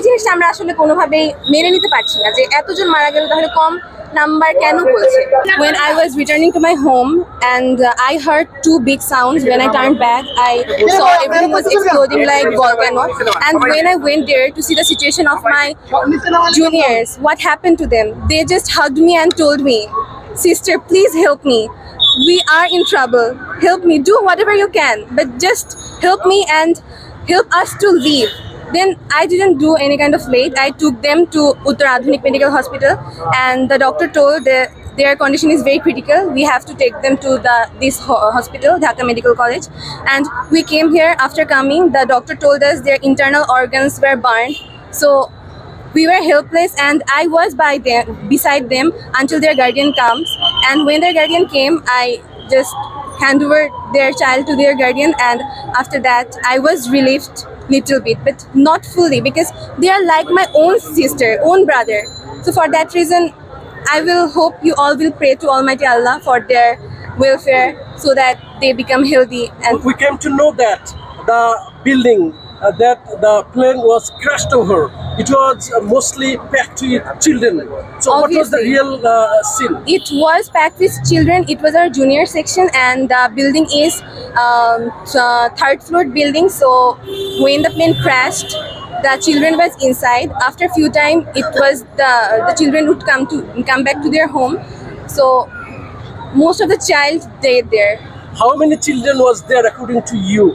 জিনিসটা আমরা আসলে কোনোভাবেই মেনে নিতে পারছি না যে এতজন মারা গেল তাহলে কম নাম্বার কেন বলছে। When I was returning to my home and I heard two big sounds. When I turned back, I saw everything was exploding like volcano. And when I went there to see the situation of my juniors, what happened to them? They just hugged me and told me, "Sister, please help me. We are in trouble. Help me. Do whatever you can, but just help me and help us to leave." Then I didn't do any kind of wait. I took them to Uttar Adhunik Medical Hospital, and the doctor told that their condition is very critical. We have to take them to this hospital, Dhaka Medical College. And we came here. After coming, the doctor told us their internal organs were burned. So we were helpless, and I was beside them until their guardian comes. And when their guardian came, I just hand over their child to their guardian, and after that I was relieved little bit, but not fully, because they are like my own sister, own brother. So for that reason, I will hope you all will pray to Almighty Allah for their welfare so that they become healthy. And we came to know that the building that the plane was crashed over, it was mostly packed with children. So obviously, what was the real scene? It was packed with children. It was our junior section, and the building is third floor building. So when the plane crashed, the children was inside. After a few time, it was the children would come back to their home. So most of the child died there. How many children was there according to you?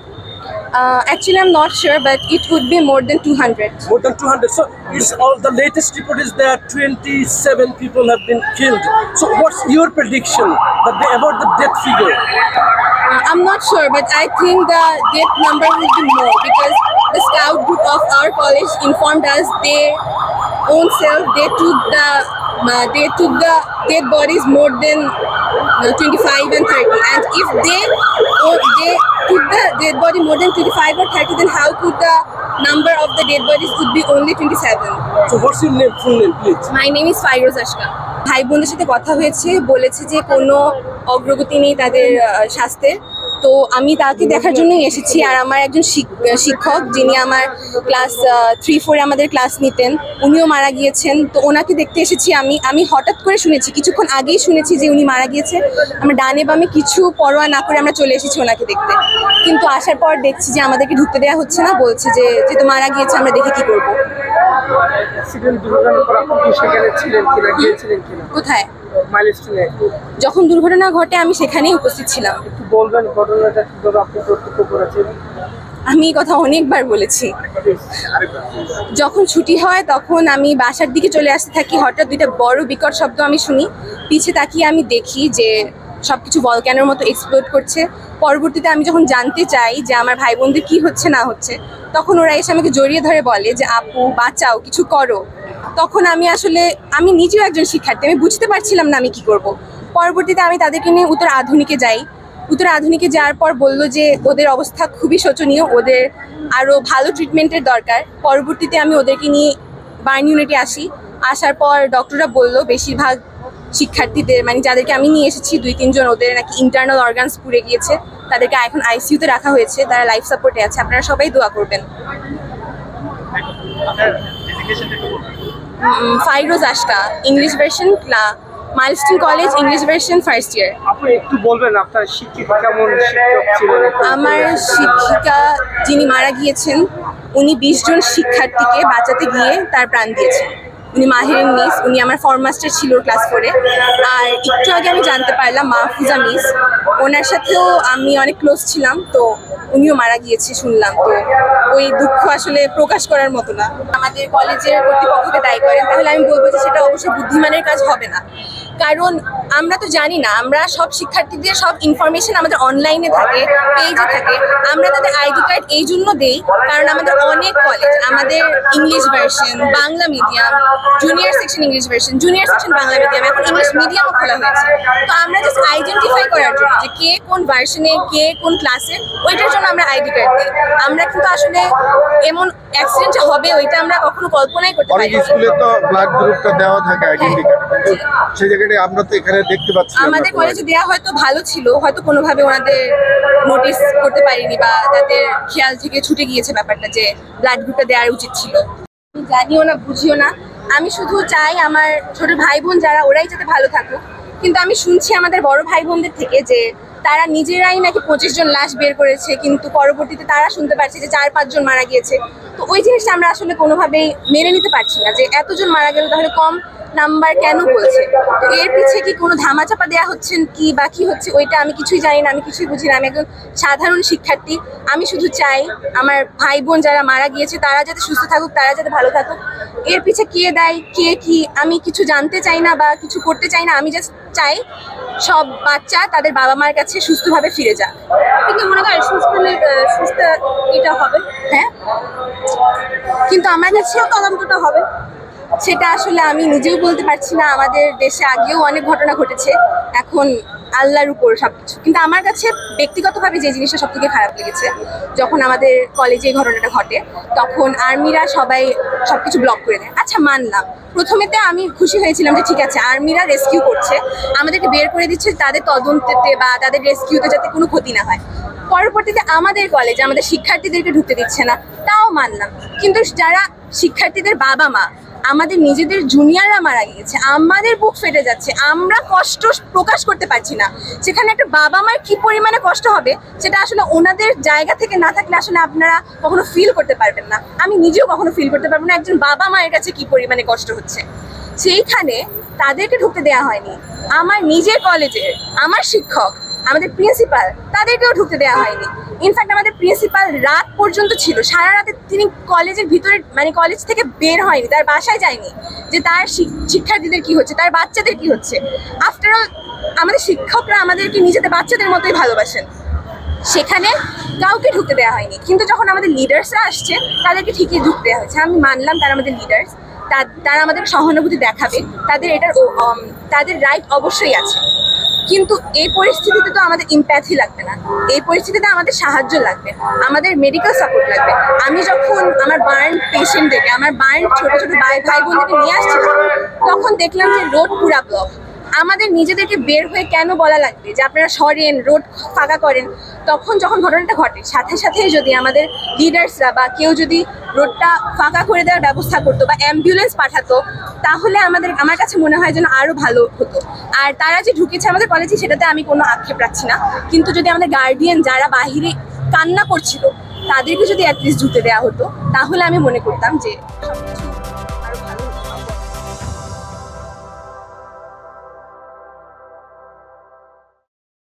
Actually, I'm not sure, but it would be more than 200. More than 200. So it's all the latest report is that 27 people have been killed. So what's your prediction about the death figure? I'm not sure, but I think the death number will be more, because the scout group of our college informed us they own self they took the dead bodies more than 25 and 30, and if they took the dead body more than 25 or 30, then how could the number of the dead bodies would be only 27? So what's your name, full name, please? My name is Fairoz Ashka. ভাই বোনদের সাথে কথা হয়েছে, বলেছে যে কোনো অগ্রগতি নেই তাদের স্বাস্থ্যের। তো আমি তাকে দেখার জন্যই এসেছি। আর আমার একজন শিক্ষক যিনি আমার ক্লাস 3-4 আমাদের ক্লাস নিতেন, উনিও মারা গিয়েছেন। তো ওনাকে দেখতে এসেছি আমি হঠাৎ করে শুনেছি, কিছুক্ষণ আগেই শুনেছি যে উনি মারা গিয়েছে। আমরা ডানে বামে কিছু পরোয়া না করে আমরা চলে এসেছি ওনাকে দেখতে, কিন্তু আসার পর দেখছি যে আমাদেরকে ঢুকতে দেওয়া হচ্ছে না, বলছে যে যেহেতু মারা গিয়েছে আমরা দেখে কি করবো। কোথায়? যখন দুর্ঘটনা ঘটে আমি সেখানেই উপস্থিত ছিলাম। আমি কথা অনেকবার বলেছি। যখন ছুটি হয় তখন আমি বাসার দিকে চলে আসতে থাকি, হঠাৎ দুইটা বড় বিকট শব্দ আমি শুনি। পিছে তাকিয়ে আমি দেখি যে সবকিছু ভলক্যানোর মতো এক্সপ্লোড করছে। পরবর্তীতে আমি যখন জানতে চাই যে আমার ভাই বোনদের কি হচ্ছে না হচ্ছে, তখন ওরা এসে আমাকে জড়িয়ে ধরে বলে যে আপু বাঁচাও, কিছু করো। তখন আমি নিজেও একজন শিক্ষার্থী, আমি বুঝতে পারছিলাম না আমি কি করব। পরবর্তীতে আমি তাদেরকে নিয়ে উত্তর আধুনিকে যাই। উত্তর আধুনিকে যাওয়ার পর বলল যে ওদের অবস্থা খুবই শোচনীয়, ওদের আরও ভালো ট্রিটমেন্টের দরকার। পরবর্তীতে আমি ওদেরকে নিয়ে বার্ন ইউনিটে আসার পর ডক্টররা বলল বেশিরভাগ শিক্ষার্থীদের, মানে যাদেরকে আমি নিয়ে এসেছি 2-3 জন, ওদের নাকি ইন্টারনাল অর্গানস পুড়ে গিয়েছে। তাদেরকে এখন আইসিইউতে রাখা হয়েছে, তারা লাইফ সাপোর্টে আছে। আপনারা সবাই দোয়া করবেন। Fairoz Ashka, English version, Milestone College, English version, first year. আপনি একটু বলবেন আপনার শিক্ষিকা কেমন শিক্ষক ছিলেন? আমার শিক্ষিকা যিনি মারা গিয়েছেন, উনি 20 জন শিক্ষার্থীকে বাঁচাতে গিয়ে তার প্রাণ দিয়েছেন। উনি মাহিরিন মিস, উনি আমার ফরমাস্টার ছিল ক্লাস 4-এ। আর একটু আগে আমি জানতে পারলাম মাহফুজা মিস, ওনার সাথেও আমি অনেক ক্লোজ ছিলাম, তো উনিও মারা গিয়েছে শুনলাম। তো ওই দুঃখ আসলে প্রকাশ করার মতো না। আমাদের কলেজের কর্তৃপক্ষকে দায়ী করেন, তাহলে আমি বলবো যে সেটা অবশ্যই বুদ্ধিমানের কাজ হবে না। কারণ আমরা তো জানি না, আমরা সব শিক্ষার্থীদের সব ইনফরমেশন আমাদের অনলাইনে থাকে, পেজে থাকে। আমরা তাদের আইডি কার্ড এই জন্য দেই কারণ আমাদের অনেক কলেজ, আমাদের English version, Bangla medium, junior section English version, junior section Bangla medium, এখন ইংলিশ মিডিয়ামও খোলা হয়েছে। তো আমরা জাস্ট আইডেন্টিফাই করার জন্য যে কে কোন ভার্সনে, কে কোন ক্লাসে, ওইটার জন্য আমরা আইডি কার্ড দিই। আমরা কিন্তু আসলে এমন অ্যাক্সিডেন্ট হবে ওইটা আমরা কখনো কল্পনাই করতে পারি না। স্কুলে তো ব্লাড গ্রুপটা দেওয়া থাকে আইডেন্টি কার্ড, সেই জায়গাটা আমরা তো এখানে দেখতে পাচ্ছি। আমাদের কলেজে দেওয়া হয়তো ভালো ছিল, হয়তো কোনোভাবে ওনাদের নোটিস করতে পারিনি বা তাদের খেয়াল থেকে ছুটে গিয়েছে ব্যাপারটা যে ব্লাড গ্রুপটা দেওয়ার উচিত ছিল। জানিও না, বুঝিও না। আমি শুধু চাই আমার ছোট ভাই বোন যারা, ওরাই যাতে ভালো থাকুক। কিন্তু আমি শুনছি আমাদের বড় ভাই বোনদের থেকে যে তারা নিজেরাই নাকি 25 জন লাশ বের করেছে, কিন্তু পরবর্তীতে তারা শুনতে পারছে যে 4-5 জন মারা গিয়েছে। তো ওই জিনিসটা আমরা আসলে কোনোভাবেই মেনে নিতে পারছি না যে এতজন মারা গেল, তাহলে কম নাম্বার কেন বলছে। তো এর পিছে কি কোনো ধামাচাপা দেওয়া হচ্ছে কি বা কি হচ্ছে, ওইটা আমি কিছুই জানি না, আমি কিছুই বুঝি না। আমি একজন সাধারণ শিক্ষার্থী। আমি শুধু চাই আমার ভাই বোন যারা মারা গিয়েছে তারা যাতে সুস্থ থাকুক, তারা যাতে ভালো থাকুক। এর পিছে কে দেয়, কে কি, আমি কিছু জানতে চাই না বা কিছু করতে চাই না। আমি জাস্ট চাই সব বাচ্চা তাদের বাবা মার কাছে সুস্থভাবে ফিরে যাক। কিন্তু মনে করেন সুস্থ এটা হবে, হ্যাঁ, কিন্তু আমার কাছে তদন্তটা হবে সেটা আসলে আমি নিজেও বলতে পারছি না। আমাদের দেশে আগেও অনেক ঘটনা ঘটেছে, এখন আল্লাহর উপর সবকিছু। কিন্তু আমার কাছে ব্যক্তিগতভাবে যে জিনিসটা সব থেকে খারাপ লেগেছে, যখন আমাদের কলেজে এই ঘটনাটা ঘটে তখন আর্মিরা সবাই সবকিছু ব্লক করে দেয়। আচ্ছা মানলাম, প্রথমেতে আমি খুশি হয়েছিলাম যে ঠিক আছে আর্মিরা রেস্কিউ করছে, আমাদেরকে বের করে দিচ্ছে তাদের তদন্তেতে বা তাদের রেস্কিউতে যাতে কোনো ক্ষতি না হয়। পরবর্তীতে আমাদের কলেজে আমাদের শিক্ষার্থীদেরকে ঢুকতে দিচ্ছে না, তাও মানলাম। কিন্তু যারা শিক্ষার্থীদের বাবা মা, আমাদের নিজেদের জুনিয়ররা মারা গিয়েছে, আমাদের বুক ফেটে যাচ্ছে, আমরা কষ্ট প্রকাশ করতে পারছি না। সেখানে একটা বাবা মার কি পরিমাণে কষ্ট হবে সেটা আসলে ওনাদের জায়গা থেকে না থাকলে আসলে আপনারা কখনো ফিল করতে পারবেন না। আমি নিজেও কখনো ফিল করতে পারবো না একজন বাবা মায়ের কাছে কি পরিমাণে কষ্ট হচ্ছে। সেইখানে তাদেরকে ঢুকতে দেওয়া হয়নি। আমার নিজের কলেজের আমার শিক্ষক, আমাদের প্রিন্সিপাল, তাদেরকেও ঢুকতে দেওয়া হয়নি। ইনফ্যাক্ট আমাদের প্রিন্সিপাল রাত পর্যন্ত ছিল, সারা রাতে তিনি কলেজের ভিতরে মানে কলেজ থেকে বের হয়নি, তার বাসায় যায়নি যে তার শিক্ষার্থীদের কি হচ্ছে, তার বাচ্চাদের কি হচ্ছে। আফটার অল আমাদের শিক্ষকরা আমাদেরকে নিজেদের বাচ্চাদের মতোই ভালোবাসেন, সেখানে কাউকে ঢুকতে দেওয়া হয়নি। কিন্তু যখন আমাদের লিডার্সরা আসছে তাদেরকে ঠিকই ঢুকতে দেওয়া হয়েছে। আমি মানলাম তারা আমাদের লিডার্স, তারা আমাদের সহানুভূতি দেখাবে, তাদের রাইট অবশ্যই আছে। কিন্তু এই পরিস্থিতিতে তো আমাদের ইম্প্যাথি লাগবে না, এই পরিস্থিতিতে আমাদের সাহায্য লাগবে, আমাদের মেডিকেল সাপোর্ট লাগবে। আমি যখন আমার বার্ন পেশেন্টদেরকে, আমার বার্ন ছোট ছোট ভাই বোনদেরকে নিয়ে আসছিলাম, তখন দেখলাম যে রোড পুরা ব্লক। আমাদের নিজেদেরকে বের হয়ে কেন বলা লাগবে যে আপনারা সরেন, রোড ফাঁকা করেন। তখন যখন ঘটনাটা ঘটে সাথে সাথে যদি আমাদের লিডার্সরা বা কেউ যদি রোডটা ফাঁকা করে দেওয়ার ব্যবস্থা করতো বা অ্যাম্বুলেন্স পাঠাতো, তাহলে আমার কাছে মনে হয় যেন আরো ভালো হতো। আর তারা যে ঢুকেছে আমাদের কলেজে সেটাতে আমি কোনো আক্ষেপ রাখছি না, কিন্তু যদি আমাদের গার্ডিয়ান যারা বাহিরে কান্না করছিল তাদেরকে যদি অ্যাটলিস্ট ঢুকতে দেওয়া হতো, তাহলে আমি মনে করতাম যে সবকিছু